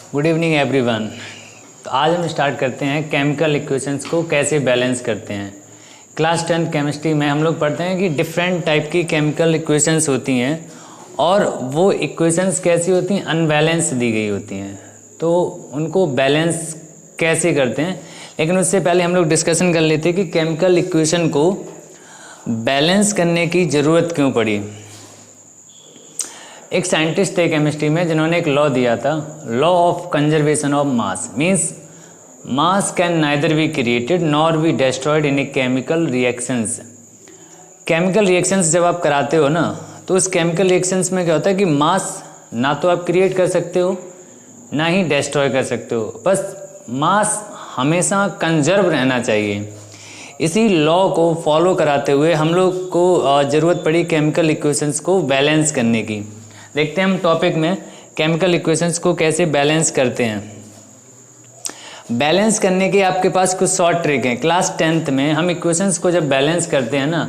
Good evening everyone. तो आज हम स्टार्ट करते हैं केमिकल इक्वेशंस को कैसे बैलेंस करते हैं। क्लास 10 केमिस्ट्री में हम लोग पढ़ते हैं कि डिफरेंट टाइप की केमिकल इक्वेशंस होती हैं और वो इक्वेशंस कैसी होती हैं, अनबैलेंस दी गई होती हैं, तो उनको बैलेंस कैसे करते हैं। लेकिन उससे पहले हम लोग डिस्कशन कर लेते हैं कि केमिकल इक्वेशन को बैलेंस करने की ज़रूरत क्यों पड़ी। एक साइंटिस्ट थे केमिस्ट्री में जिन्होंने एक लॉ दिया था, law of conservation of mass. Means mass can neither be created nor be destroyed in a chemical reactions. Chemical reactions जब आप कराते हो ना, तो उस केमिकल रिएक्शंस में क्या होता है कि मास ना तो आप क्रिएट कर सकते हो ना ही डिस्ट्रॉय कर सकते हो, बस मास हमेशा कंजर्व रहना चाहिए। इसी लॉ को फॉलो कराते हुए हम लोग को ज़रूरत पड़ी केमिकल इक्वेशंस को बैलेंस करने की। देखते हैं हम टॉपिक में केमिकल इक्वेशंस को कैसे बैलेंस करते हैं। बैलेंस करने के आपके पास कुछ शॉर्ट ट्रिक हैं। क्लास 10th में हम इक्वेशंस को जब बैलेंस करते हैं ना,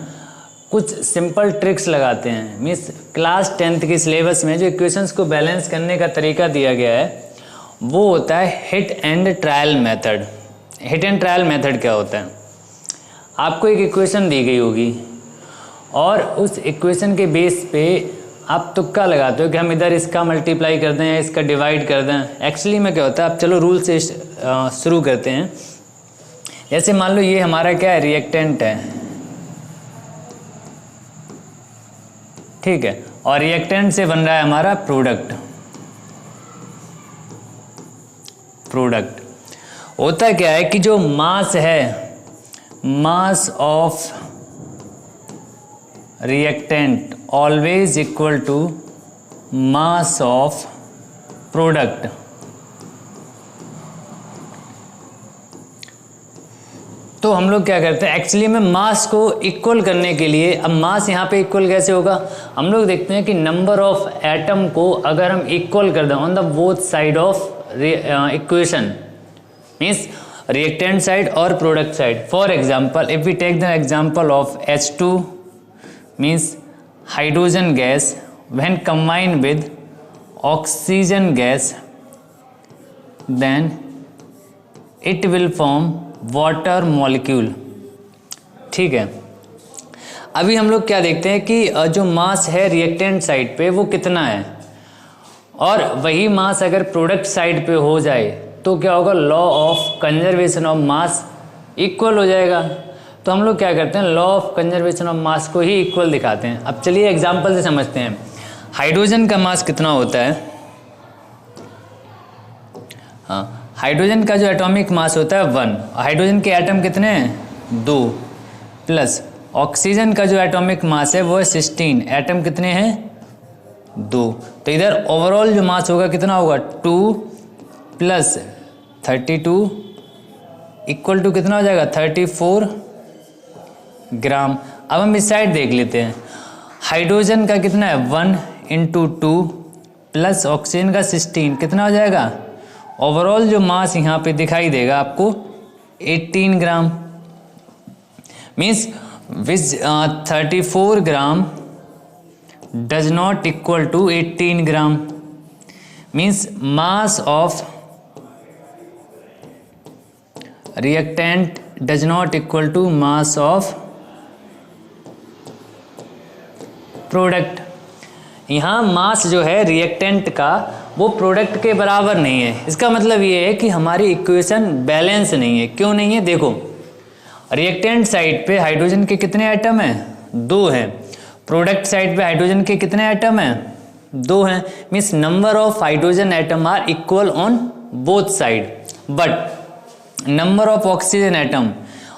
कुछ सिंपल ट्रिक्स लगाते हैं। मीन्स क्लास 10th के सिलेबस में जो इक्वेशंस को बैलेंस करने का तरीका दिया गया है वो होता है hit and trial method. Hit and trial method क्या होता है? आपको एक इक्वेशन दी गई होगी और उस इक्वेशन के बेस पे आप तुक्का लगाते हो कि हम इधर इसका मल्टीप्लाई कर दें या इसका डिवाइड कर दें। एक्चुअली में क्या होता है, आप चलो रूल से शुरू करते हैं। जैसे मान लो ये हमारा क्या है, रिएक्टेंट है, ठीक है, और रिएक्टेंट से बन रहा है हमारा प्रोडक्ट। होता क्या है कि जो मास है, mass of reactant always equal to mass of product. तो हम लोग क्या करते हैं, एक्चुअली में मास को इक्वल करने के लिए, अब मास यहाँ पे इक्वल कैसे होगा, हम लोग देखते हैं कि नंबर ऑफ एटम को अगर हम इक्वल कर दें on the both side of equation, means reactant side और product side. For example if we take the example of H2 means hydrogen gas when combined with oxygen gas then it will form water molecule। ठीक है, अभी हम लोग क्या देखते हैं कि जो मास है रिएक्टेंट साइड पे वो कितना है, और वही मास अगर प्रोडक्ट साइड पे हो जाए तो क्या होगा, law of conservation of mass equal हो जाएगा। तो हम लोग क्या करते हैं, law of conservation of mass को ही इक्वल दिखाते हैं। अब चलिए एग्जांपल से समझते हैं। हाइड्रोजन का मास कितना होता है, हाँ, हाइड्रोजन का जो एटॉमिक मास होता है 1, हाइड्रोजन के एटम कितने हैं 2, प्लस ऑक्सीजन का जो एटॉमिक मास है वो है 16, एटम कितने हैं 2। तो इधर ओवरऑल जो मास होगा कितना होगा 2 प्लस 32 इक्वल टू कितना हो जाएगा 34 ग्राम। अब हम इस साइड देख लेते हैं, हाइड्रोजन का कितना है 1 × 2 प्लस ऑक्सीजन का 16 कितना हो जाएगा, ओवरऑल जो मास यहाँ पे दिखाई देगा आपको 18 gram. Means which 34 gram does not equal to 18 gram. Means mass of reactant does not equal to mass of product. यहाँ मास जो है रिएक्टेंट का वो प्रोडक्ट के बराबर नहीं है। इसका मतलब ये है कि हमारी इक्वेशन बैलेंस नहीं है। क्यों नहीं है, देखो रिएक्टेंट साइड पे हाइड्रोजन के कितने एटम हैं 2 हैं, प्रोडक्ट साइड पे हाइड्रोजन के कितने एटम हैं 2 हैं। Means number of hydrogen atom are equal on both side, but number of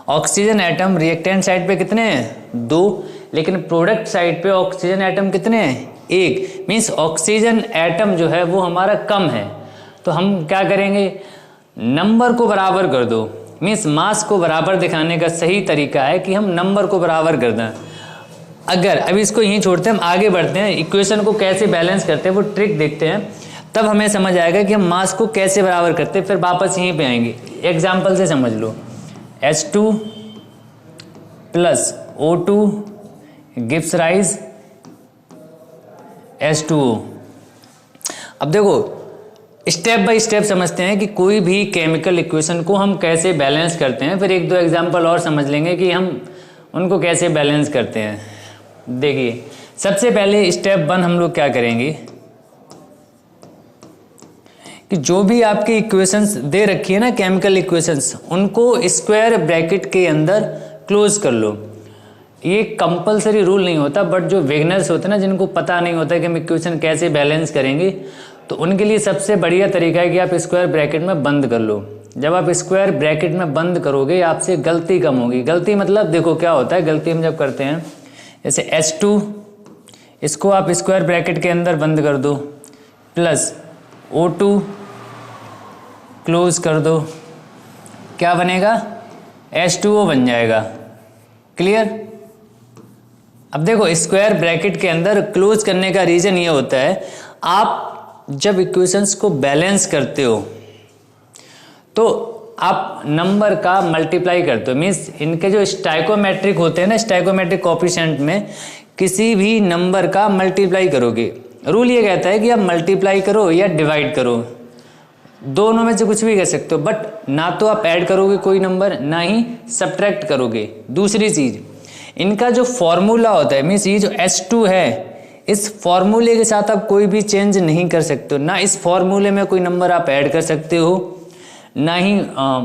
oxygen atom reactant side पे कितने हैं 2, लेकिन प्रोडक्ट साइड पे ऑक्सीजन एटम कितने हैं 1। मीन्स ऑक्सीजन एटम जो है वो हमारा कम है। तो हम क्या करेंगे, नंबर को बराबर कर दो। मीन्स मास को बराबर दिखाने का सही तरीका है कि हम नंबर को बराबर कर दें। अगर अभी इसको यहीं छोड़ते हैं, हम आगे बढ़ते हैं, इक्वेशन को कैसे बैलेंस करते हैं वो ट्रिक देखते हैं, तब हमें समझ आएगा कि हम मास को कैसे बराबर करते हैं। फिर वापस यहीं पे आएंगे। एग्जाम्पल से समझ लो, H2 plus O2 gives rise H2O। अब देखो स्टेप बाय स्टेप समझते हैं कि कोई भी केमिकल इक्वेशन को हम कैसे बैलेंस करते हैं, फिर एक दो एग्जांपल और समझ लेंगे कि हम उनको कैसे बैलेंस करते हैं। देखिए सबसे पहले स्टेप 1 हम लोग क्या करेंगे कि जो भी आपकी इक्वेशंस दे रखी है ना केमिकल इक्वेशंस, उनको स्क्वायर ब्रैकेट के अंदर क्लोज कर लो। ये कंपलसरी रूल नहीं होता, बट जो बिगिनर्स होते हैं ना, जिनको पता नहीं होता कि हम इक्वेशन कैसे बैलेंस करेंगे, तो उनके लिए सबसे बढ़िया तरीका है कि आप स्क्वायर ब्रैकेट में बंद कर लो। जब आप स्क्वायर ब्रैकेट में बंद करोगे आपसे गलती कम होगी। गलती मतलब देखो क्या होता है, गलती हम जब करते हैं जैसे H2, इसको आप स्क्वायर ब्रैकेट के अंदर बंद कर दो, प्लस O2 क्लोज कर दो, क्या बनेगा, H2O बन जाएगा। क्लियर। अब देखो स्क्वायर ब्रैकेट के अंदर क्लोज करने का रीजन ये होता है, आप जब इक्वेशंस को बैलेंस करते हो तो आप नंबर का मल्टीप्लाई करते हो। मीन्स इनके जो स्टाइकोमेट्रिक होते हैं ना, स्टाइकोमेट्रिक कोफिशिएंट में किसी भी नंबर का मल्टीप्लाई करोगे। रूल ये कहता है कि आप मल्टीप्लाई करो या डिवाइड करो, दोनों में से कुछ भी कर सकते हो, बट ना तो आप ऐड करोगे कोई नंबर, ना ही सब्ट्रैक्ट करोगे। दूसरी चीज, इनका जो फॉर्मूला होता है, मीन्स ये जो H2 है, इस फॉर्मूले के साथ आप कोई भी चेंज नहीं कर सकते हो। ना इस फॉर्मूले में कोई नंबर आप ऐड कर सकते हो, ना ही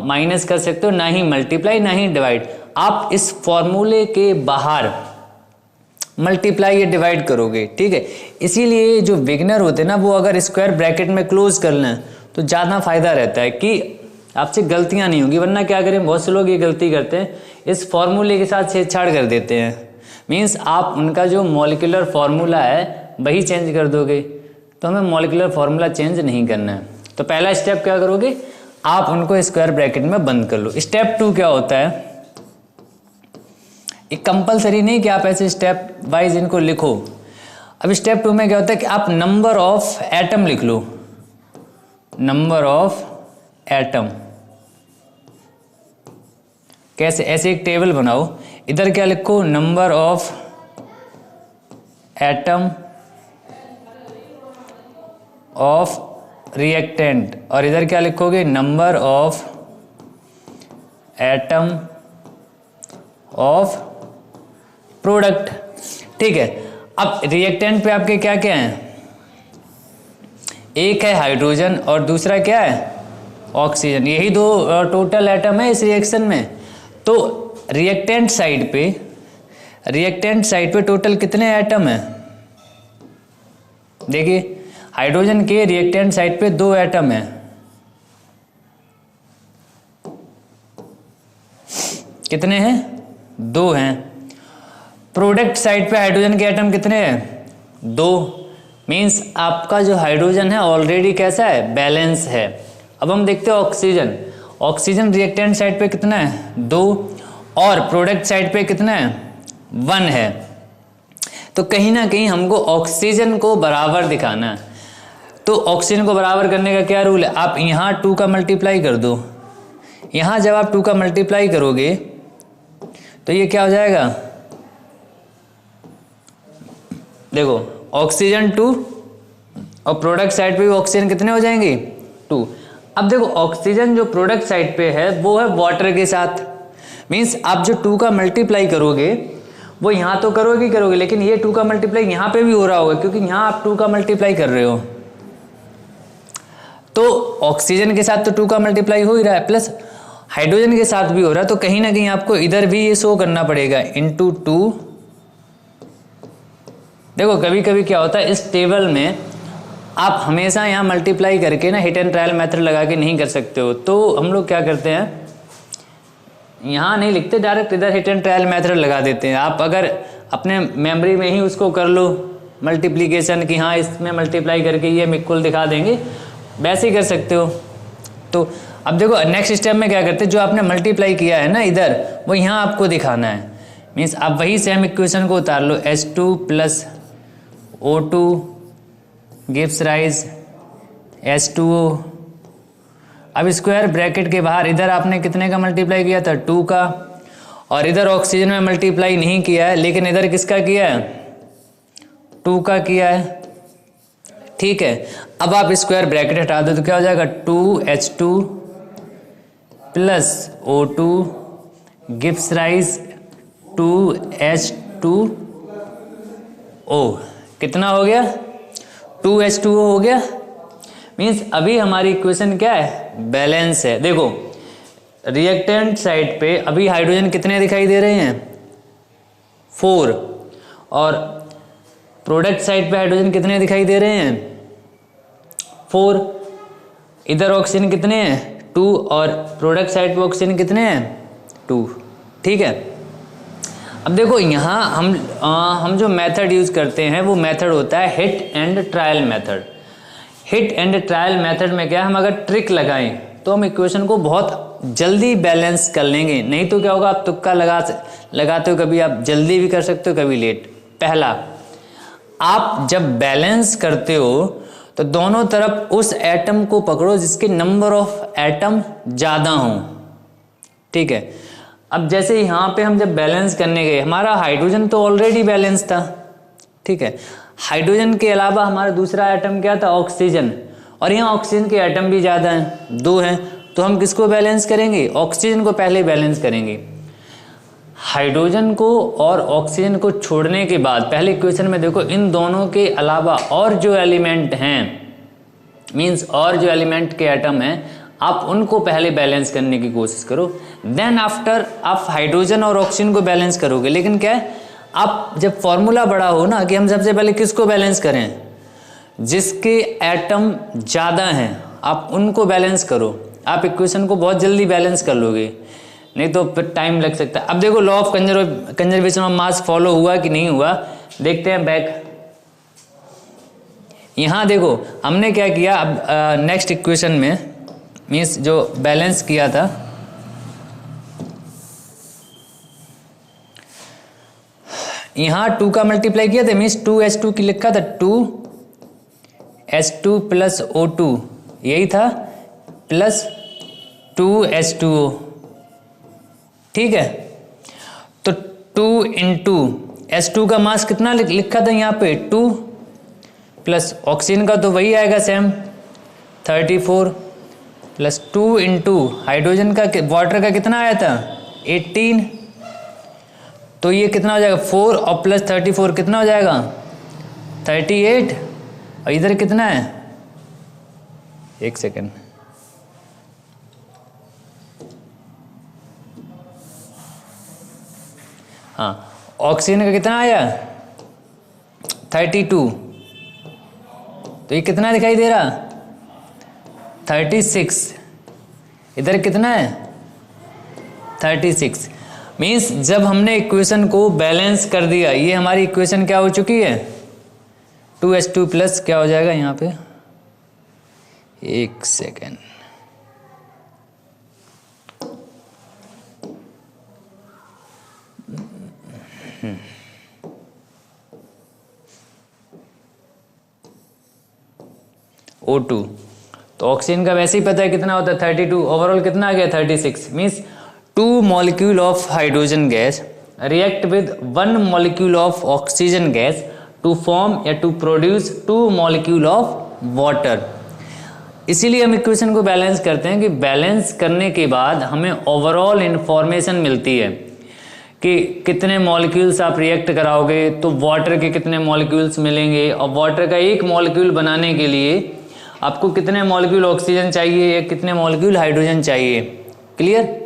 माइनस कर सकते हो, ना ही मल्टीप्लाई, ना ही डिवाइड। आप इस फॉर्मूले के बाहर मल्टीप्लाई या डिवाइड करोगे, ठीक है। इसीलिए जो बिगिनर होते हैं ना, वो अगर स्क्वायर ब्रैकेट में क्लोज कर लें तो ज़्यादा फायदा रहता है कि आपसे गलतियां नहीं होगी। वरना क्या करें, बहुत से लोग ये गलती करते हैं, इस फॉर्मूले के साथ छेड़छाड़ कर देते हैं। मीन्स आप उनका जो मॉलिक्यूलर फार्मूला है वही चेंज कर दोगे, तो हमें मॉलिक्यूलर फार्मूला चेंज नहीं करना है। तो पहला स्टेप क्या करोगे, आप उनको स्क्वायर ब्रैकेट में बंद कर लो। स्टेप 2 क्या होता है, एक कंपलसरी नहीं कि आप ऐसे स्टेप वाइज इनको लिखो। अब स्टेप 2 में क्या होता है कि आप नंबर ऑफ एटम लिख लो, नंबर ऑफ एटम। कैसे, ऐसे एक टेबल बनाओ, इधर क्या लिखो, number of atom of reactant, और इधर क्या लिखोगे, number of atom of product. ठीक है। अब रिएक्टेंट पे आपके क्या क्या हैं, एक है हाइड्रोजन और दूसरा क्या है, ऑक्सीजन। यही दो टोटल एटम है इस रिएक्शन में। तो रिएक्टेंट साइड पे टोटल कितने एटम हैं, देखिए हाइड्रोजन के रिएक्टेंट साइड पे 2 एटम हैं, कितने हैं, 2 हैं। प्रोडक्ट साइड पे हाइड्रोजन के एटम कितने हैं, 2। मीन्स आपका जो हाइड्रोजन है ऑलरेडी कैसा है, बैलेंस है। अब हम देखते हैं ऑक्सीजन, ऑक्सीजन रिएक्टेंट साइड पे कितना है, 2, और प्रोडक्ट साइड पे कितना है, 1 है। तो कहीं ना कहीं हमको ऑक्सीजन को बराबर दिखाना है। तो ऑक्सीजन को बराबर करने का क्या रूल है, आप यहाँ 2 का मल्टीप्लाई कर दो। यहाँ जब आप 2 का मल्टीप्लाई करोगे तो ये क्या हो जाएगा, देखो ऑक्सीजन 2 और प्रोडक्ट साइड पे भी ऑक्सीजन कितने हो जाएंगे, 2। अब देखो ऑक्सीजन जो प्रोडक्ट साइड पे है वो है वाटर के साथ। मीन्स आप जो 2 का मल्टीप्लाई करोगे वो यहाँ तो करोगे, लेकिन ये 2 का मल्टीप्लाई यहाँ पे भी हो रहा होगा, क्योंकि यहाँ आप 2 का मल्टीप्लाई कर रहे हो। तो ऑक्सीजन के साथ तो 2 का मल्टीप्लाई हो ही रहा है, प्लस हाइड्रोजन के साथ भी हो रहा है। तो कहीं ना कहीं आपको इधर भी ये शो करना पड़ेगा, इंटू 2। देखो कभी कभी क्या होता है, इस टेबल में आप हमेशा यहाँ मल्टीप्लाई करके ना हिट एंड ट्रायल मेथड लगा के नहीं कर सकते हो। तो हम लोग क्या करते हैं, यहाँ नहीं लिखते, डायरेक्ट इधर हिट एंड ट्रायल मेथड लगा देते हैं। आप अगर अपने मेमोरी में ही उसको कर लो मल्टीप्लिकेशन कि हाँ इसमें मल्टीप्लाई करके ये इक्वल दिखा देंगे, वैसे ही कर सकते हो। तो अब देखो नेक्स्ट स्टेप में क्या करते हैं, जो आपने मल्टीप्लाई किया है ना इधर, वो यहाँ आपको दिखाना है। मीन्स आप वही सेम इक्वेशन को उतार लो, H2 plus O2 gives rise H2O। अब स्क्वायर ब्रैकेट के बाहर इधर आपने कितने का मल्टीप्लाई किया था, 2 का, और इधर ऑक्सीजन में मल्टीप्लाई नहीं किया है, लेकिन इधर किसका किया है, 2 का किया है। ठीक है, अब आप स्क्वायर ब्रैकेट हटा दो तो क्या हो जाएगा 2H2 plus O2 gives rise 2H2O। कितना हो गया 2H2O हो गया। मीन्स अभी हमारी इक्वेशन क्या है, बैलेंस है। देखो रिएक्टेंट साइड पे अभी हाइड्रोजन कितने दिखाई दे रहे हैं 4, और प्रोडक्ट साइड पे हाइड्रोजन कितने दिखाई दे रहे हैं 4। इधर ऑक्सीजन कितने हैं 2, और प्रोडक्ट साइड पे ऑक्सीजन कितने हैं 2। ठीक है, अब देखो यहाँ हम जो मेथड यूज करते हैं वो मेथड होता है hit and trial method. Hit and trial method में क्या, हम अगर ट्रिक लगाएं तो हम इक्वेशन को बहुत जल्दी बैलेंस कर लेंगे। नहीं तो क्या होगा, आप तुक्का लगाते हो, कभी आप जल्दी भी कर सकते हो कभी लेट। पहला, आप जब बैलेंस करते हो तो दोनों तरफ उस एटम को पकड़ो जिसके नंबर ऑफ एटम ज़्यादा हों। ठीक है, अब जैसे यहाँ पे हम जब बैलेंस करने गए, हमारा हाइड्रोजन तो ऑलरेडी बैलेंस था। ठीक है, हाइड्रोजन के अलावा हमारा दूसरा एटम क्या था ऑक्सीजन, और यहाँ ऑक्सीजन के एटम भी ज़्यादा हैं, 2 हैं। तो हम किसको बैलेंस करेंगे, ऑक्सीजन को पहले बैलेंस करेंगे। हाइड्रोजन को और ऑक्सीजन को छोड़ने के बाद पहले इक्वेशन में देखो इन दोनों के अलावा और जो एलिमेंट हैं, मींस और जो एलिमेंट के एटम हैं, आप उनको पहले बैलेंस करने की कोशिश करो। देन आफ्टर आप हाइड्रोजन और ऑक्सीजन को बैलेंस करोगे। लेकिन क्या है, आप जब फॉर्मूला बड़ा हो ना कि हम सबसे पहले किसको बैलेंस करें, जिसके एटम ज़्यादा हैं आप उनको बैलेंस करो। आप इक्वेशन को बहुत जल्दी बैलेंस कर लोगे, नहीं तो फिर टाइम लग सकता है। अब देखो law of conservation of mass follow हुआ कि नहीं हुआ, देखते हैं बैक। यहाँ देखो हमने क्या किया, अब नेक्स्ट इक्वेशन में मीन्स जो बैलेंस किया था, यहाँ 2 का मल्टीप्लाई किया था, मीन्स 2H2 की लिखा था 2H2 प्लस O2 यही था, प्लस 2H2O। ठीक है, तो 2 इंटू H2 का मास कितना लिखा था यहाँ पे 2, प्लस ऑक्सीजन का तो वही आएगा सेम 34, प्लस 2 इंटू हाइड्रोजन का वाटर का कितना आया था 18, तो ये कितना हो जाएगा 4 और प्लस 34 कितना हो जाएगा 38, और इधर कितना है, एक सेकेंड, हाँ ऑक्सीजन का कितना आया 32, तो ये कितना दिखाई दे रहा 36, इधर कितना है 36। मीन्स जब हमने इक्वेशन को बैलेंस कर दिया, ये हमारी इक्वेशन क्या हो चुकी है 2H2 प्लस क्या हो जाएगा यहाँ पे, एक सेकेंड, O2, तो ऑक्सीजन का वैसे ही पता है कितना होता है 32, ओवरऑल कितना आ गया 36। Means 2 molecule of hydrogen gas react with 1 molecule of oxygen gas to form या to produce 2 molecule of water. इसीलिए हम इक्वेशन को बैलेंस करते हैं कि बैलेंस करने के बाद हमें ओवरऑल इंफॉर्मेशन मिलती है कि कितने मॉलिक्यूल्स आप रिएक्ट कराओगे तो वाटर के कितने मॉलिक्यूल्स मिलेंगे, और वाटर का एक मॉलिक्यूल बनाने के लिए आपको कितने मॉलिक्यूल ऑक्सीजन चाहिए या कितने मॉलिक्यूल हाइड्रोजन चाहिए। क्लियर।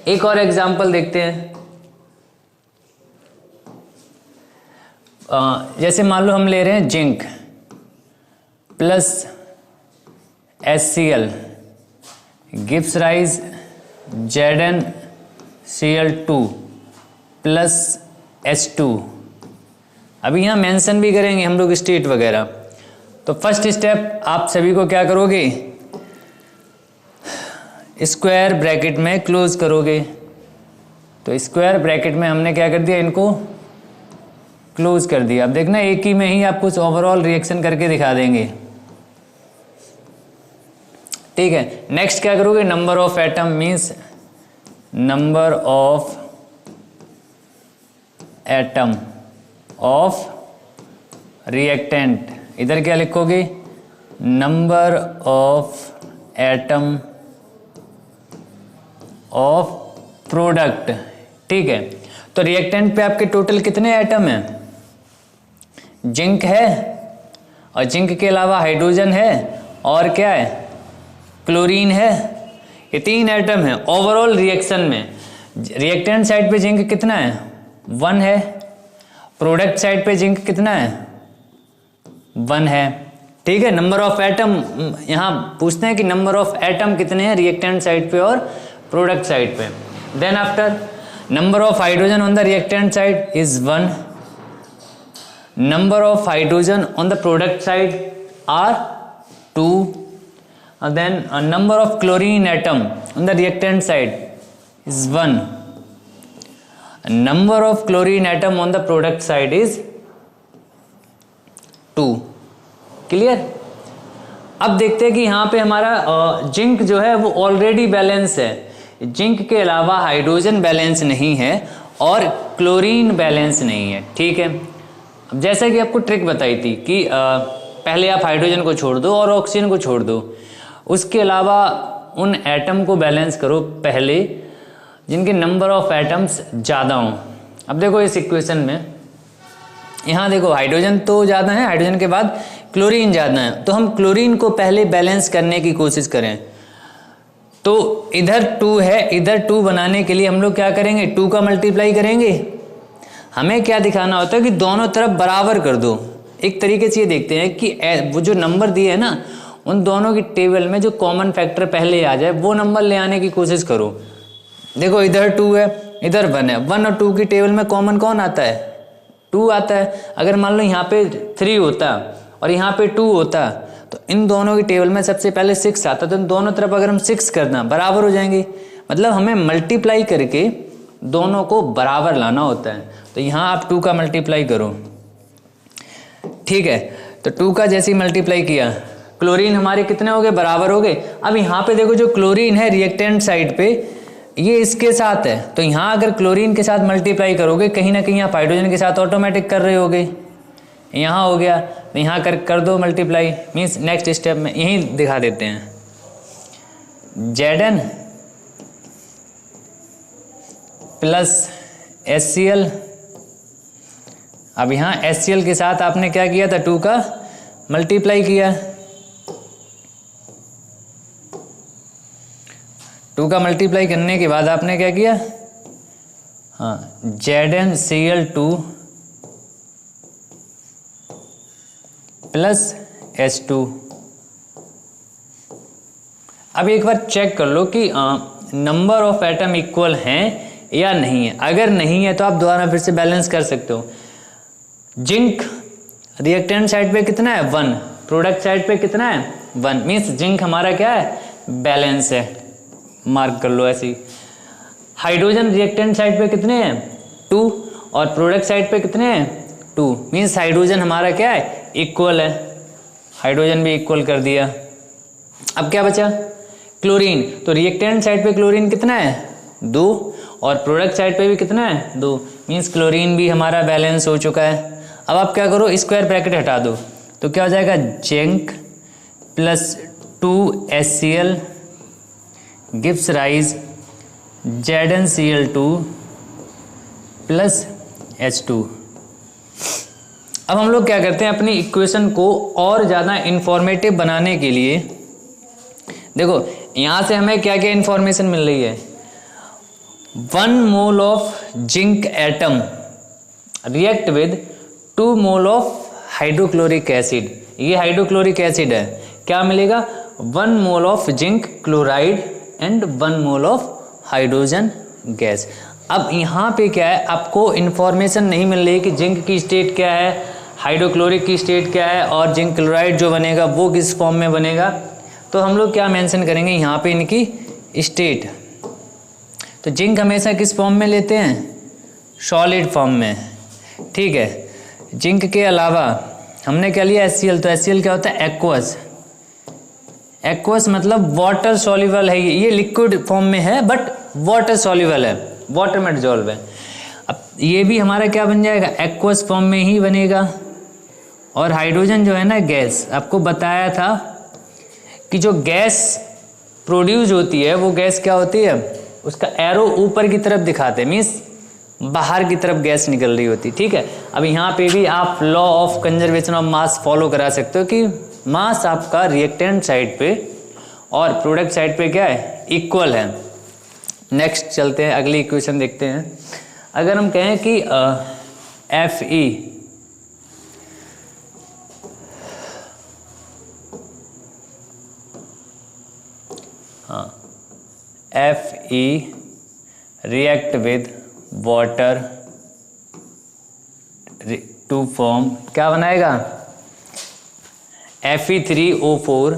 एक और एग्जांपल देखते हैं। जैसे मान लो हम ले रहे हैं zinc plus HCl gives rise ZnCl2 plus H2। अभी यहाँ मेंशन भी करेंगे हम लोग स्टेट वगैरह। तो फर्स्ट स्टेप आप सभी को क्या करोगे, स्क्वायर ब्रैकेट में क्लोज करोगे। तो स्क्वायर ब्रैकेट में हमने क्या कर दिया, इनको क्लोज कर दिया। अब देखना एक ही में ही आपको ओवरऑल रिएक्शन करके दिखा देंगे। ठीक है, नेक्स्ट क्या करोगे, number of atom means number of atom of reactant इधर क्या लिखोगे, number of atom of product. ठीक है, तो रिएक्टेंट पे आपके टोटल कितने एटम हैं, जिंक है और जिंक के अलावा हाइड्रोजन है और क्या है, क्लोरीन है। ये 3 एटम है ओवरऑल रिएक्शन में। रिएक्टेंट साइड पे जिंक कितना है, 1 है। प्रोडक्ट साइड पे जिंक कितना है, 1 है। ठीक है, नंबर ऑफ एटम यहाँ पूछते हैं कि नंबर ऑफ एटम कितने हैं रिएक्टेंट साइड पे और प्रोडक्ट साइड पे। Then after number of hydrogen on the reactant side is 1, number of hydrogen on the product side are 2, and then a number of chlorine atom on the reactant side is 1, number of chlorine atom on the product side is 2। Clear. अब देखते हैं कि यहाँ पे हमारा zinc जो है वो ऑलरेडी बैलेंस है, जिंक के अलावा हाइड्रोजन बैलेंस नहीं है और क्लोरीन बैलेंस नहीं है। ठीक है, अब जैसा कि आपको ट्रिक बताई थी कि पहले आप हाइड्रोजन को छोड़ दो और ऑक्सीजन को छोड़ दो, उसके अलावा उन एटम को बैलेंस करो पहले जिनके नंबर ऑफ एटम्स ज़्यादा हों। अब देखो इस इक्वेशन में यहाँ देखो हाइड्रोजन तो ज़्यादा है, हाइड्रोजन के बाद क्लोरीन ज़्यादा है, तो हम क्लोरीन को पहले बैलेंस करने की कोशिश करें। तो इधर 2 है, इधर 2 बनाने के लिए हम लोग क्या करेंगे, 2 का मल्टीप्लाई करेंगे। हमें क्या दिखाना होता है कि दोनों तरफ बराबर कर दो। एक तरीके से ये देखते हैं कि वो जो नंबर दिए है ना, उन दोनों की टेबल में जो कॉमन फैक्टर पहले आ जाए वो नंबर ले आने की कोशिश करो। देखो इधर 2 है, इधर 1 है, 1 और 2 की टेबल में कॉमन कौन आता है, 2 आता है। अगर मान लो यहाँ पे 3 होता और यहाँ पे 2 होता तो इन दोनों की टेबल में सबसे पहले 6 आता, तो इन दोनों तरफ अगर हम 6 करना बराबर हो जाएंगे। मतलब हमें मल्टीप्लाई करके दोनों को बराबर लाना होता है। तो यहाँ आप 2 का मल्टीप्लाई करो। ठीक है, तो 2 का जैसे ही मल्टीप्लाई किया, क्लोरीन हमारे कितने हो गए, बराबर हो गए। अब यहाँ पे देखो जो क्लोरीन है रिएक्टेंट साइड पे ये इसके साथ है, तो यहाँ अगर क्लोरीन के साथ मल्टीप्लाई करोगे कहीं ना कहीं आप हाइड्रोजन के साथ ऑटोमेटिक कर रहे होगे। यहाँ हो गया, तो यहाँ कर दो मल्टीप्लाई। मीन्स नेक्स्ट स्टेप में यही दिखा देते हैं, Zn प्लस HCl। अब यहाँ HCl के साथ आपने क्या किया था, 2 का मल्टीप्लाई किया। 2 का मल्टीप्लाई करने के बाद आपने क्या किया, हाँ ZnCl2 प्लस H2। अब एक बार चेक कर लो कि नंबर ऑफ एटम इक्वल हैं या नहीं है। अगर नहीं है तो आप दोबारा फिर से बैलेंस कर सकते हो। जिंक रिएक्टेंट साइड पे कितना है, 1, प्रोडक्ट साइड पे कितना है, 1, मीन्स जिंक हमारा क्या है, बैलेंस है, मार्क कर लो ऐसी। हाइड्रोजन रिएक्टेंट साइड पे कितने हैं, 2, और प्रोडक्ट साइड पे कितने हैं, 2, मीन्स हाइड्रोजन हमारा क्या है, इक्वल है। हाइड्रोजन भी इक्वल कर दिया। अब क्या बचा, क्लोरीन। तो रिएक्टेंट साइड पे क्लोरीन कितना है, 2, और प्रोडक्ट साइड पे भी कितना है, 2, मीन्स क्लोरीन भी हमारा बैलेंस हो चुका है। अब आप क्या करो, स्क्वायर ब्रैकेट हटा दो, तो क्या हो जाएगा, zinc plus 2HCl gives rise ZnCl2 plus H2। अब हम लोग क्या करते हैं, अपनी इक्वेशन को और ज़्यादा इंफॉर्मेटिव बनाने के लिए, देखो यहाँ से हमें क्या क्या इंफॉर्मेशन मिल रही है। 1 mole of zinc atom react with 2 mole of hydrochloric acid. ये हाइड्रोक्लोरिक एसिड है, क्या मिलेगा, 1 mole of zinc chloride and 1 mole of hydrogen gas. अब यहाँ पे क्या है, आपको इंफॉर्मेशन नहीं मिल रही कि जिंक की स्टेट क्या है, हाइड्रोक्लोरिक की स्टेट क्या है, और जिंक क्लोराइड जो बनेगा वो किस फॉर्म में बनेगा। तो हम लोग क्या मेंशन करेंगे यहाँ पे, इनकी स्टेट। तो जिंक हमेशा किस फॉर्म में लेते हैं, सॉलिड फॉर्म में। ठीक है, जिंक के अलावा हमने क्या लिया, HCl। तो HCl क्या होता है, एक्वस। एक्वस मतलब वाटर सॉल्युबल है, ये लिक्विड फॉर्म में है बट वाटर सॉल्युबल है, वाटर में डिसॉल्व है। अब ये भी हमारा क्या बन जाएगा, एक्वस फॉर्म में ही बनेगा। और हाइड्रोजन जो है ना गैस। आपको बताया था कि जो गैस प्रोड्यूस होती है वो गैस क्या होती है, उसका एरो ऊपर की तरफ दिखाते हैं, मीन्स बाहर की तरफ गैस निकल रही होती। ठीक है, अब यहाँ पे भी आप law of conservation of mass follow करा सकते हो कि मास आपका रिएक्टेंट साइड पे और प्रोडक्ट साइड पे क्या है, इक्वल है। नेक्स्ट चलते हैं, अगली इक्वेशन देखते हैं। अगर हम कहें कि F E F E react with water to form क्या बनाएगा, Fe3O4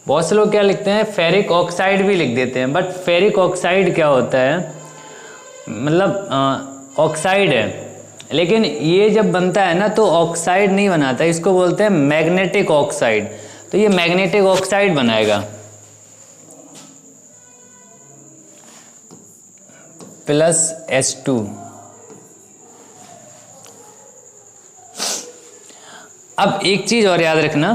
बहुत से लोग क्या लिखते हैं, फेरिक ऑक्साइड भी लिख देते हैं, बट फेरिक ऑक्साइड क्या होता है, मतलब ऑक्साइड है, लेकिन ये जब बनता है ना तो ऑक्साइड नहीं बनाता, इसको बोलते हैं मैग्नेटिक ऑक्साइड। तो ये मैग्नेटिक ऑक्साइड बनाएगा प्लस H2। अब एक चीज और याद रखना,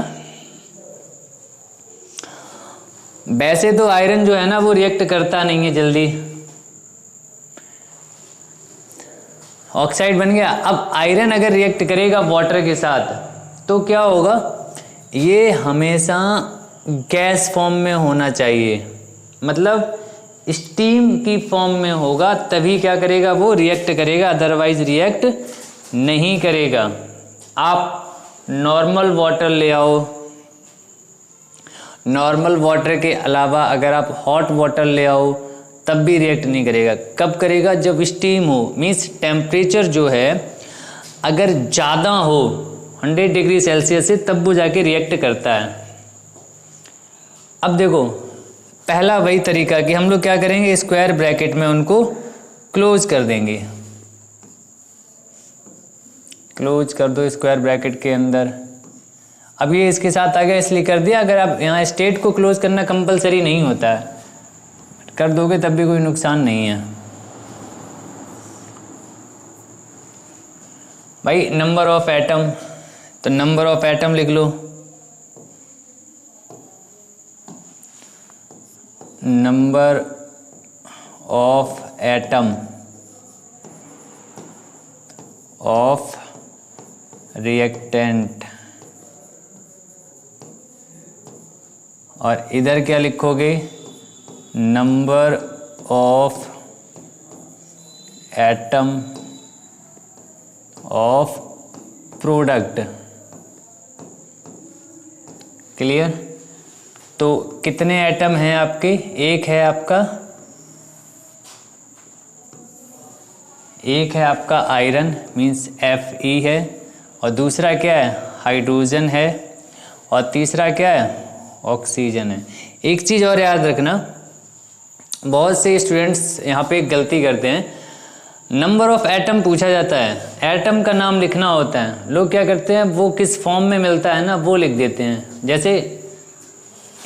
वैसे तो आयरन जो है ना वो रिएक्ट करता नहीं है जल्दी, ऑक्साइड बन गया। अब आयरन अगर रिएक्ट करेगा वाटर के साथ तो क्या होगा, ये हमेशा गैस फॉर्म में होना चाहिए, मतलब स्टीम की फॉर्म में होगा, तभी क्या करेगा वो रिएक्ट करेगा, अदरवाइज रिएक्ट नहीं करेगा। आप नॉर्मल वाटर ले आओ, नॉर्मल वाटर के अलावा अगर आप हॉट वाटर ले आओ तब भी रिएक्ट नहीं करेगा। कब करेगा, जब स्टीम हो, मीन्स टेम्परेचर जो है अगर ज़्यादा हो 100 डिग्री सेल्सियस से, तब वो जाके रिएक्ट करता है। अब देखो पहला वही तरीका कि हम लोग क्या करेंगे, स्क्वायर ब्रैकेट में उनको क्लोज कर देंगे, क्लोज कर दो स्क्वायर ब्रैकेट के अंदर। अब ये इसके साथ आ गया इसलिए कर दिया, अगर आप यहाँ स्टेट को क्लोज करना कंपलसरी नहीं होता है, कर दोगे तब भी कोई नुकसान नहीं है। भाई नंबर ऑफ एटम, तो नंबर ऑफ एटम लिख लो, number of atom of reactant, और इधर क्या लिखोगे, number of atom of product. Clear? तो कितने एटम हैं आपके, एक है आपका, एक है आपका आयरन मीन्स Fe है, और दूसरा क्या है, हाइड्रोजन है, और तीसरा क्या है, ऑक्सीजन है। एक चीज़ और याद रखना, बहुत से स्टूडेंट्स यहाँ पे एक गलती करते हैं, नंबर ऑफ एटम पूछा जाता है, एटम का नाम लिखना होता है, लोग क्या करते हैं वो किस फॉर्म में मिलता है ना वो लिख देते हैं। जैसे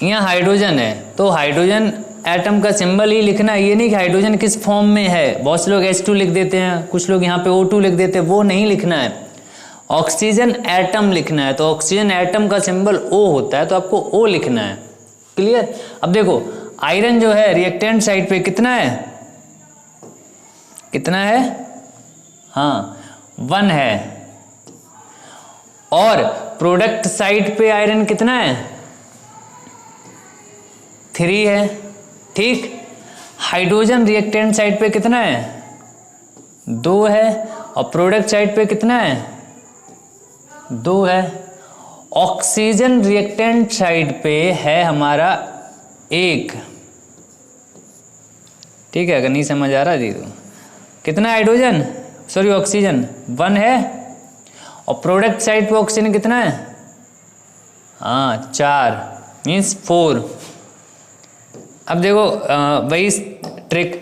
यहाँ हाइड्रोजन है तो हाइड्रोजन एटम का सिंबल ही लिखना है, ये नहीं कि हाइड्रोजन किस फॉर्म में है। बहुत से लोग H2 लिख देते हैं, कुछ लोग यहाँ पे O2 लिख देते हैं, वो नहीं लिखना है, ऑक्सीजन एटम लिखना है। तो ऑक्सीजन एटम का सिंबल O होता है, तो आपको O लिखना है। क्लियर? अब देखो आयरन जो है रिएक्टेंट साइड पे कितना है, कितना है, हाँ 1 है, और प्रोडक्ट साइड पे आयरन कितना है, 3 है। ठीक, हाइड्रोजन रिएक्टेंट साइड पे कितना है, 2 है, और प्रोडक्ट साइड पे कितना है, 2 है। ऑक्सीजन रिएक्टेंट साइड पे है हमारा 1। ठीक है, अगर नहीं समझ आ रहा जी तो कितना हाइड्रोजन, सॉरी ऑक्सीजन 1 है, और प्रोडक्ट साइड पे ऑक्सीजन कितना है, हाँ 4 मीन्स 4। अब देखो वही ट्रिक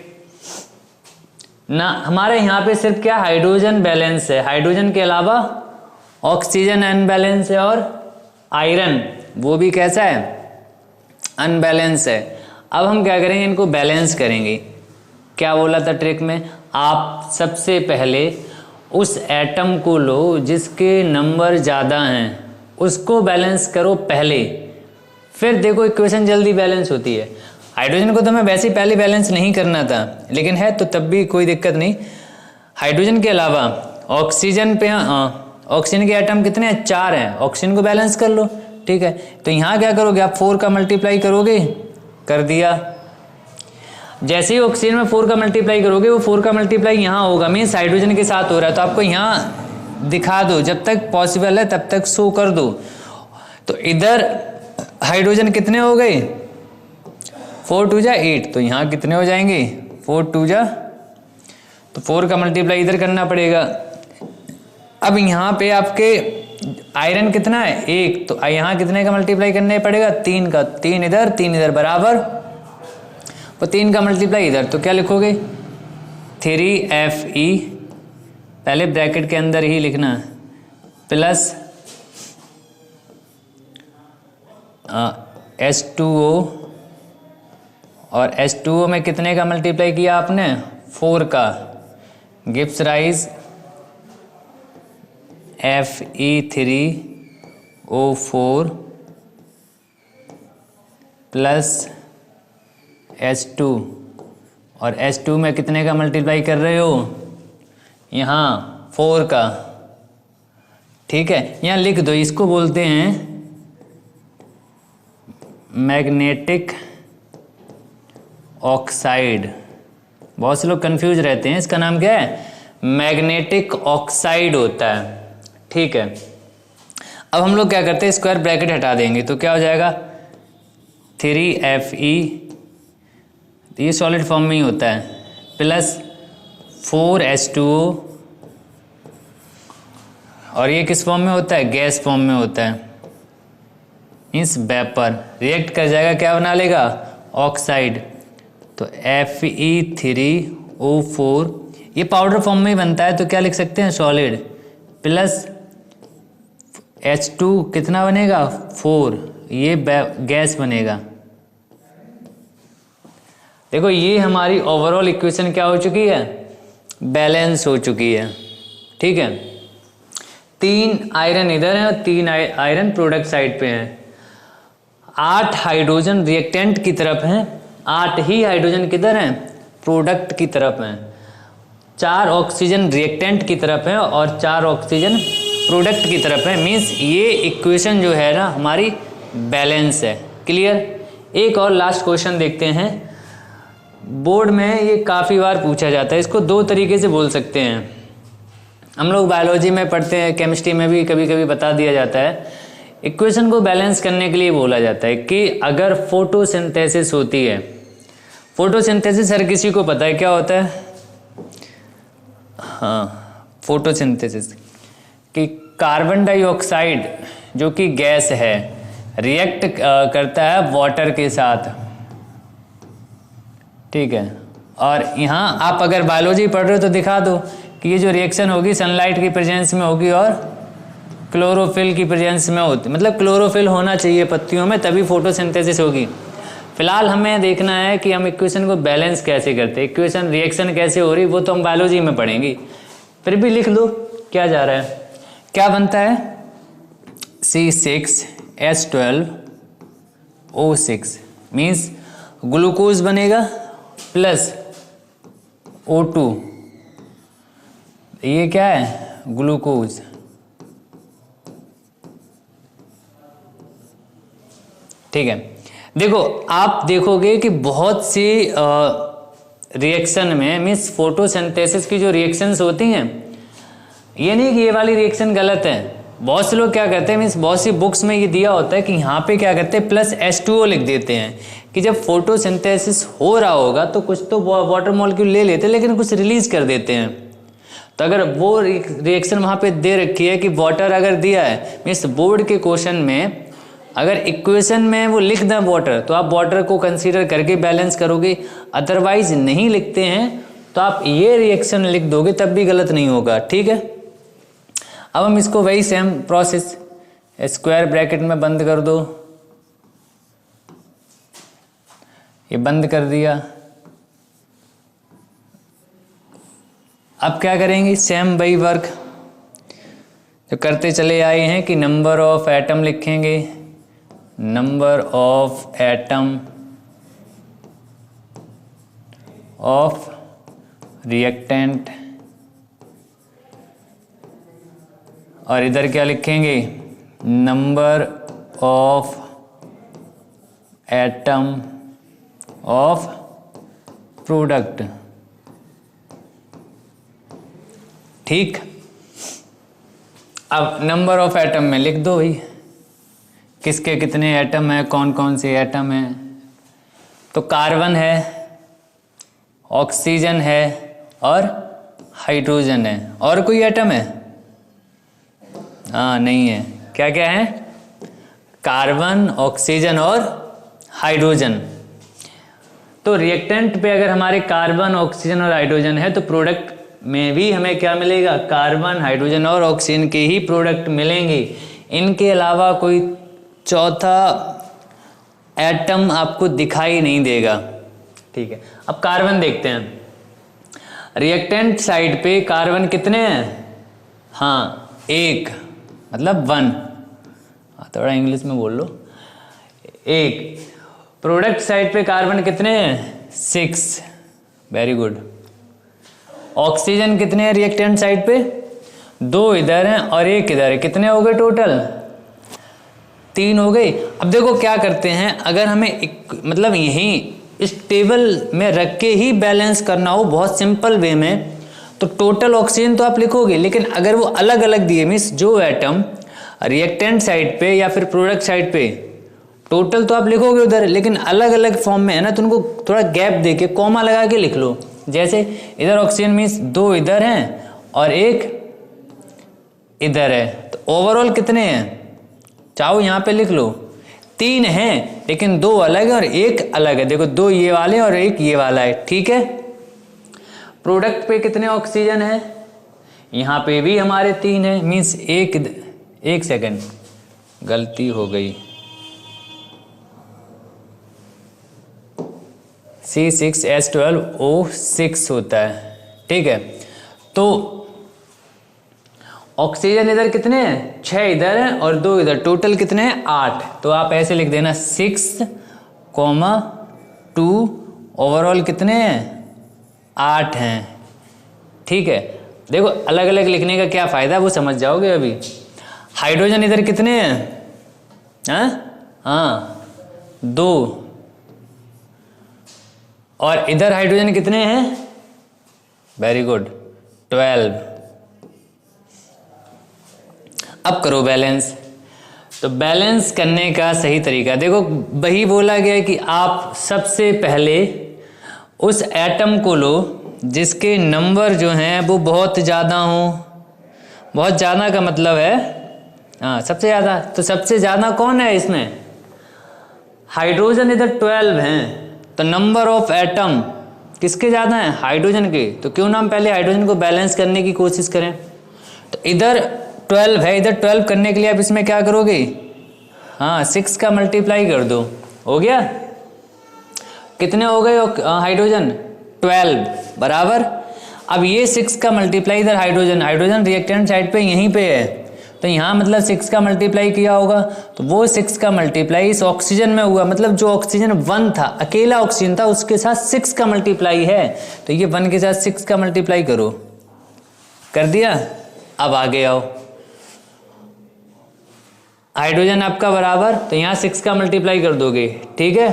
ना, हमारे यहाँ पे सिर्फ क्या हाइड्रोजन बैलेंस है, हाइड्रोजन के अलावा ऑक्सीजन अनबैलेंस है, और आयरन वो भी कैसा है, अनबैलेंस है। अब हम क्या करेंगे, इनको बैलेंस करेंगे। क्या बोला था ट्रिक में, आप सबसे पहले उस एटम को लो जिसके नंबर ज़्यादा हैं, उसको बैलेंस करो पहले, फिर देखो इक्वेशन जल्दी बैलेंस होती है। हाइड्रोजन को तो मैं वैसे ही पहले बैलेंस नहीं करना था, लेकिन है तो तब भी कोई दिक्कत नहीं। हाइड्रोजन के अलावा ऑक्सीजन पे ऑक्सीजन के एटम कितने हैं, 4 हैं, ऑक्सीजन को बैलेंस कर लो, ठीक है। तो यहाँ क्या करोगे आप, 4 का मल्टीप्लाई करोगे, कर दिया। जैसे ही ऑक्सीजन में 4 का मल्टीप्लाई करोगे, वो 4 का मल्टीप्लाई यहाँ होगा, मीन्स हाइड्रोजन के साथ हो रहा है, तो आपको यहाँ दिखा दो, जब तक पॉसिबल है तब तक शो कर दो। तो इधर हाइड्रोजन कितने हो गए, 4 2 जा 8, तो यहाँ कितने हो जाएंगे, 4 2 जा, तो 4 का मल्टीप्लाई इधर करना पड़ेगा। अब यहाँ पे आपके आयरन कितना है, 1, तो यहाँ कितने का मल्टीप्लाई करना पड़ेगा, 3 का, 3 इधर बराबर, तो 3 का मल्टीप्लाई इधर, तो क्या लिखोगे 3Fe, पहले ब्रैकेट के अंदर ही लिखना, प्लस H2O, और H2O में कितने का मल्टीप्लाई किया आपने, 4 का, gives rise Fe3O4 plus H2, और H2 में कितने का मल्टीप्लाई कर रहे हो, यहाँ 4 का, ठीक है। यहाँ लिख दो, इसको बोलते हैं मैग्नेटिक ऑक्साइड। बहुत से लोग कंफ्यूज रहते हैं, इसका नाम क्या है, मैग्नेटिक ऑक्साइड होता है, ठीक है। अब हम लोग क्या करते हैं, स्क्वायर ब्रैकेट हटा देंगे, तो क्या हो जाएगा 3Fe, ये सॉलिड फॉर्म में ही होता है, प्लस 4H2O, और ये किस फॉर्म में होता है, गैस फॉर्म में होता है, मीन्स वेपर, रिएक्ट कर जाएगा, क्या बना लेगा, ऑक्साइड। तो Fe3O4, ये पाउडर फॉर्म में ही बनता है, तो क्या लिख सकते हैं, सॉलिड, प्लस H2 कितना बनेगा, 4, ये गैस बनेगा। देखो ये हमारी ओवरऑल इक्वेशन क्या हो चुकी है, बैलेंस हो चुकी है, ठीक है। 3 आयरन इधर है और 3 आयरन प्रोडक्ट साइड पे हैं, 8 हाइड्रोजन रिएक्टेंट की तरफ हैं, 8 ही हाइड्रोजन किधर हैं, प्रोडक्ट की तरफ हैं, 4 ऑक्सीजन रिएक्टेंट की तरफ है और 4 ऑक्सीजन प्रोडक्ट की तरफ है, मीन्स ये इक्वेशन जो है ना हमारी बैलेंस है। क्लियर। एक और लास्ट क्वेश्चन देखते हैं, बोर्ड में ये काफ़ी बार पूछा जाता है, इसको 2 तरीके से बोल सकते हैं, हम लोग बायोलॉजी में पढ़ते हैं, केमिस्ट्री में भी कभी कभी बता दिया जाता है। इक्वेशन को बैलेंस करने के लिए बोला जाता है कि अगर फोटोसिंथेसिस होती है, फोटोसिंथेसिस हर किसी को पता है क्या होता है, हाँ फोटोसिंथेसिस, कि कार्बन डाइऑक्साइड जो कि गैस है रिएक्ट करता है वाटर के साथ, ठीक है। और यहाँ आप अगर बायोलॉजी पढ़ रहे हो तो दिखा दो कि ये जो रिएक्शन होगी सनलाइट की प्रेजेंस में होगी और क्लोरोफिल की प्रेजेंस में होती, मतलब क्लोरोफिल होना चाहिए पत्तियों में, तभी फोटोसिंथेसिस होगी। फिलहाल हमें देखना है कि हम इक्वेशन को बैलेंस कैसे करते हैं, इक्वेशन रिएक्शन कैसे हो रही वो तो हम बायोलॉजी में पढ़ेंगे, फिर भी लिख लो क्या जा रहा है। क्या बनता है, C6H12O6 मीन्स ग्लूकोज बनेगा प्लस O2, ये क्या है ग्लूकोज, ठीक है। देखो आप देखोगे कि बहुत सी रिएक्शन में मीन्स फोटोसिंथेसिस की जो रिएक्शंस होती हैं, ये नहीं कि ये वाली रिएक्शन गलत है, बहुत से लोग क्या करते हैं मीन्स बहुत सी बुक्स में ये दिया होता है कि यहाँ पे क्या करते हैं प्लस H2O लिख देते हैं कि जब फोटोसिंथेसिस हो रहा होगा तो कुछ तो वाटर मॉलिक्यूल ले लेते हैं लेकिन कुछ रिलीज कर देते हैं। तो अगर वो रिएक्शन वहाँ पे दे रखी है कि वाटर अगर दिया है, मीन्स बोर्ड के क्वेश्चन में अगर इक्वेशन में वो लिख दें वाटर, तो आप वाटर को कंसीडर करके बैलेंस करोगे, अदरवाइज नहीं लिखते हैं तो आप ये रिएक्शन लिख दोगे तब भी गलत नहीं होगा, ठीक है। अब हम इसको वही सेम प्रोसेस, स्क्वायर ब्रैकेट में बंद कर दो, ये बंद कर दिया, अब क्या करेंगे, सेम वही वर्क जो करते चले आए हैं कि नंबर ऑफ एटम लिखेंगे, number of atom of reactant, और इधर क्या लिखेंगे, number of atom of product. ठीक, अब नंबर ऑफ एटम में लिख दो भाई, किसके कितने एटम है, कौन कौन से एटम है। तो कार्बन है, ऑक्सीजन है और हाइड्रोजन है। और कोई एटम है? हाँ नहीं है। क्या क्या है? कार्बन, ऑक्सीजन और हाइड्रोजन। तो रिएक्टेंट पे अगर हमारे कार्बन, ऑक्सीजन और हाइड्रोजन है तो प्रोडक्ट में भी हमें क्या मिलेगा, कार्बन, हाइड्रोजन और ऑक्सीजन के ही प्रोडक्ट मिलेंगे। इनके अलावा कोई चौथा एटम आपको दिखाई नहीं देगा। ठीक है, अब कार्बन देखते हैं। रिएक्टेंट साइड पे कार्बन कितने हैं? हाँ, एक, मतलब 1। थोड़ा इंग्लिश में बोल लो, एक। प्रोडक्ट साइड पे कार्बन कितने हैं? 6। Very good. ऑक्सीजन कितने हैं रिएक्टेंट साइड पे? 2 इधर हैं और 1 इधर है। कितने हो गए टोटल? 3 हो गए। अब देखो क्या करते हैं, अगर हमें मतलब यहीं इस टेबल में रख के ही बैलेंस करना हो बहुत सिंपल वे में, तो टोटल ऑक्सीजन तो आप लिखोगे, लेकिन अगर वो अलग अलग दिए, मीन्स जो एटम रिएक्टेंट साइड पे या फिर प्रोडक्ट साइड पे, टोटल तो आप लिखोगे उधर, लेकिन अलग अलग फॉर्म में है ना, तो उनको थोड़ा गैप दे के कॉमा लगा के लिख लो। जैसे इधर ऑक्सीजन मीन्स 2 इधर हैं और 1 इधर है, तो ओवरऑल कितने हैं? चाहो यहाँ पे लिख लो, 3 हैं, लेकिन 2 अलग है और 1 अलग है। देखो 2 ये वाले और 1 ये वाला है। ठीक है, प्रोडक्ट पे कितने ऑक्सीजन है? यहाँ पे भी हमारे 3 है, मीन्स 1 सेकेंड, गलती हो गई, C6H12O6 होता है। ठीक है, तो ऑक्सीजन इधर कितने हैं? 6 इधर हैं और 2 इधर, टोटल कितने हैं? 8। तो आप ऐसे लिख देना 6,2, ओवरऑल कितने हैं? 8 हैं। ठीक है, देखो अलग अलग लिखने का क्या फ़ायदा वो समझ जाओगे अभी। हाइड्रोजन इधर कितने हैं? हाँ 2, और इधर हाइड्रोजन कितने हैं? Very good, 12। अब करो बैलेंस। तो बैलेंस करने का सही तरीका देखो, वही बोला गया कि आप सबसे पहले उस एटम को लो जिसके नंबर जो हैं वो बहुत ज़्यादा हों। बहुत ज़्यादा का मतलब है हाँ सबसे ज़्यादा। तो सबसे ज़्यादा कौन है इसमें? हाइड्रोजन इधर 12 हैं, तो नंबर ऑफ एटम किसके ज़्यादा हैं? हाइड्रोजन के। तो क्यों ना हम पहले हाइड्रोजन को बैलेंस करने की कोशिश करें। तो इधर 12 है, इधर 12 करने के लिए आप इसमें क्या करोगे? हाँ 6 का मल्टीप्लाई कर दो, हो गया। कितने हो गए हाइड्रोजन? 12 बराबर। अब ये 6 का मल्टीप्लाई इधर हाइड्रोजन रिएक्टेंट साइड पे यहीं पे है, तो यहाँ मतलब 6 का मल्टीप्लाई किया होगा, तो वो 6 का मल्टीप्लाई इस ऑक्सीजन में हुआ। मतलब जो ऑक्सीजन 1 था, अकेला ऑक्सीजन था, उसके साथ 6 का मल्टीप्लाई है, तो ये 1 के साथ 6 का मल्टीप्लाई करो, कर दिया। अब आगे आओ, हाइड्रोजन आपका बराबर, तो यहाँ 6 का मल्टीप्लाई कर दोगे। ठीक है,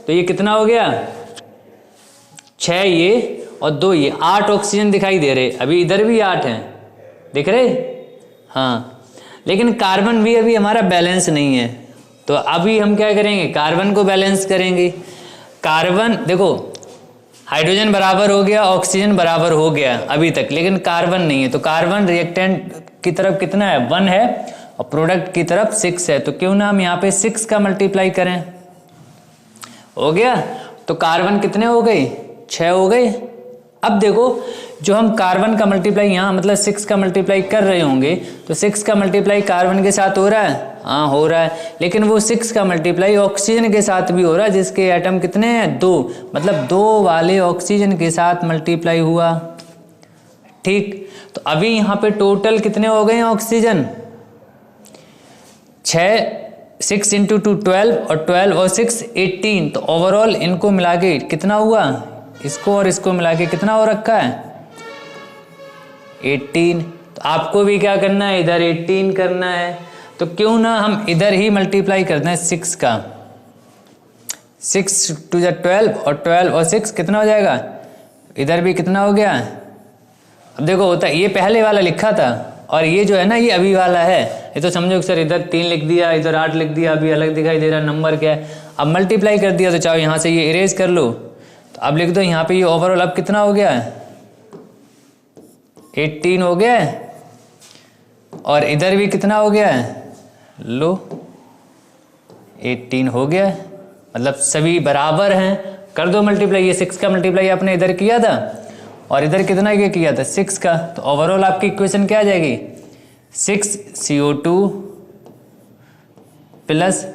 तो ये कितना हो गया? 6 ये और 2 ये, 8 ऑक्सीजन दिखाई दे रहे। अभी इधर भी 8 हैं, दिख रहे? हाँ, लेकिन कार्बन भी अभी हमारा बैलेंस नहीं है, तो अभी हम क्या करेंगे? कार्बन को बैलेंस करेंगे। कार्बन देखो, हाइड्रोजन बराबर हो गया, ऑक्सीजन बराबर हो गया अभी तक, लेकिन कार्बन नहीं है। तो कार्बन रिएक्टेंट की तरफ कितना है? 1 है, और प्रोडक्ट की तरफ 6 है। तो क्यों ना हम यहाँ पे 6 का मल्टीप्लाई करें, हो गया। तो कार्बन कितने हो गए? 6 हो गए। अब देखो, जो हम कार्बन का मल्टीप्लाई यहाँ मतलब 6 का मल्टीप्लाई कर रहे होंगे, तो 6 का मल्टीप्लाई कार्बन के साथ हो रहा है? हाँ हो रहा है, लेकिन वो 6 का मल्टीप्लाई ऑक्सीजन के साथ भी हो रहा है, जिसके एटम कितने हैं? 2, मतलब 2 वाले ऑक्सीजन के साथ मल्टीप्लाई हुआ। ठीक, तो अभी यहाँ पे टोटल कितने हो गए ऑक्सीजन? 6 इंटू 2 12 और 12 और 6 18। तो ओवरऑल इनको मिला के कितना हुआ? इसको और इसको मिला के कितना हो रखा है? 18। तो आपको भी क्या करना है? इधर 18 करना है। तो क्यों ना हम इधर ही मल्टीप्लाई कर दें 6 का। 6 टू 12 और 12 और 6 कितना हो जाएगा? इधर भी कितना हो गया? अब देखो होता है, ये पहले वाला लिखा था और ये जो है ना ये अभी वाला है। ये तो समझो कि सर इधर 3 लिख दिया, इधर 8 लिख दिया, अभी अलग दिखाई दे रहा नंबर क्या है। अब मल्टीप्लाई कर दिया तो चाहो यहाँ से ये इरेज कर लो, तो अब लिख दो यहाँ पे ये ओवरऑल अब कितना हो गया है? 18 हो गया है। और इधर भी कितना हो गया है? लो 18 हो गया है, मतलब सभी बराबर हैं। कर दो मल्टीप्लाई, ये 6 का मल्टीप्लाई आपने इधर किया था और इधर कितना ये किया था? 6 का। तो ओवरऑल आपकी इक्वेशन क्या आ जाएगी? 6 CO2 plus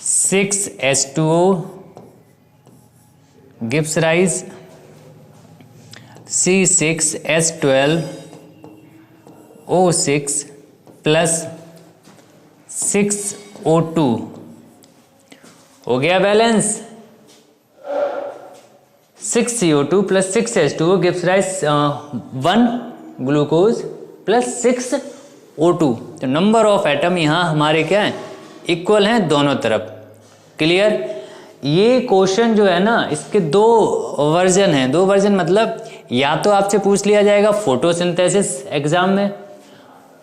6 H2O gives rise C6H12 O6 plus 6 O2। हो गया balance. 6 CO2 plus 6 H2O gives rise 1 glucose plus 6 O2। तो नंबर ऑफ एटम यहाँ हमारे क्या है? इक्वल हैं दोनों तरफ। क्लियर? ये क्वेश्चन जो है ना इसके 2 वर्जन हैं। 2 वर्जन मतलब या तो आपसे पूछ लिया जाएगा फोटोसिंथेसिस एग्जाम में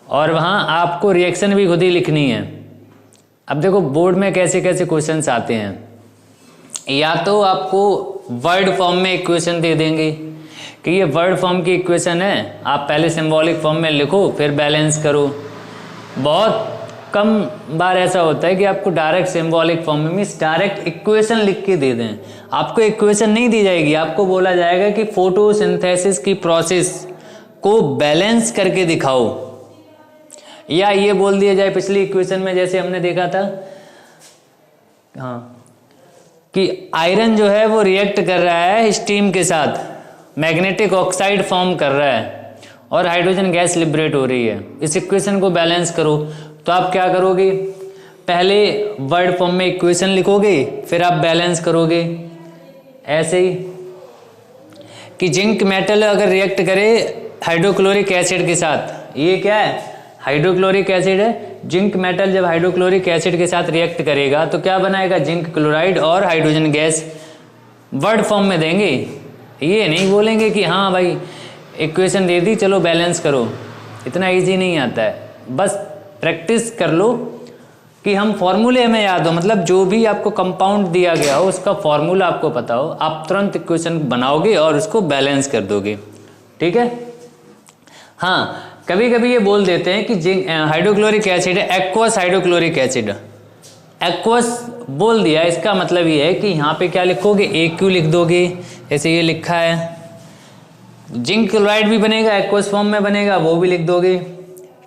और वहाँ आपको रिएक्शन भी खुद ही लिखनी है। अब देखो बोर्ड में कैसे कैसे क्वेश्चंस आते हैं, या तो आपको वर्ड फॉर्म में इक्वेशन दे देंगे कि ये वर्ड फॉर्म की इक्वेशन है, आप पहले सिंबॉलिक फॉर्म में लिखो फिर बैलेंस करो। बहुत कम बार ऐसा होता है कि आपको डायरेक्ट सिंबॉलिक फॉर्म में मीन्स डायरेक्ट इक्वेशन लिख के दे दें। आपको इक्वेशन नहीं दी जाएगी, आपको बोला जाएगा कि फोटोसिंथेसिस की प्रोसेस को बैलेंस करके दिखाओ, या ये बोल दिया जाए पिछली इक्वेशन में जैसे हमने देखा था हाँ कि आयरन जो है वो रिएक्ट कर रहा है स्टीम के साथ, मैग्नेटिक ऑक्साइड फॉर्म कर रहा है और हाइड्रोजन गैस लिबरेट हो रही है। इस इक्वेशन को बैलेंस करो। तो आप क्या करोगे? पहले वर्ड फॉर्म में इक्वेशन लिखोगे फिर आप बैलेंस करोगे। ऐसे ही कि जिंक मेटल अगर रिएक्ट करे हाइड्रोक्लोरिक एसिड के साथ, ये क्या है? हाइड्रोक्लोरिक एसिड है। जिंक मेटल जब हाइड्रोक्लोरिक एसिड के साथ रिएक्ट करेगा तो क्या बनाएगा? जिंक क्लोराइड और हाइड्रोजन गैस। वर्ड फॉर्म में देंगे, ये नहीं बोलेंगे कि हाँ भाई इक्वेशन दे दी चलो बैलेंस करो। इतना इजी नहीं आता है, बस प्रैक्टिस कर लो कि हम फॉर्मूले हमें याद हो, मतलब जो भी आपको कंपाउंड दिया गया हो उसका फॉर्मूला आपको पता हो, आप तुरंत इक्वेशन बनाओगे और उसको बैलेंस कर दोगे। ठीक है? हाँ, कभी कभी ये बोल देते हैं कि हाइड्रोक्लोरिक एसिड है, एक्वस हाइड्रोक्लोरिक एसिड। एक्वस बोल दिया, इसका मतलब ये है कि यहाँ पे क्या लिखोगे? AQ लिख दोगे, जैसे ये लिखा है। जिंक क्लोराइड भी बनेगा, एक्वस फॉर्म में बनेगा, वो भी लिख दोगे।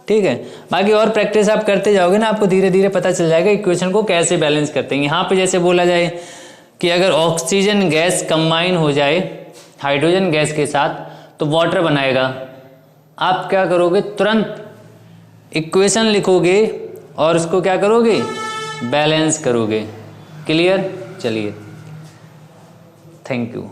ठीक है? बाकी और प्रैक्टिस आप करते जाओगे ना, आपको धीरे धीरे पता चल जाएगा इक्वेशन को कैसे बैलेंस करते हैं। यहाँ पे जैसे बोला जाए कि अगर ऑक्सीजन गैस कंबाइन हो जाए हाइड्रोजन गैस के साथ तो वाटर बनाएगा, आप क्या करोगे? तुरंत इक्वेशन लिखोगे और उसको क्या करोगे? बैलेंस करोगे। क्लियर? चलिए, थैंक यू।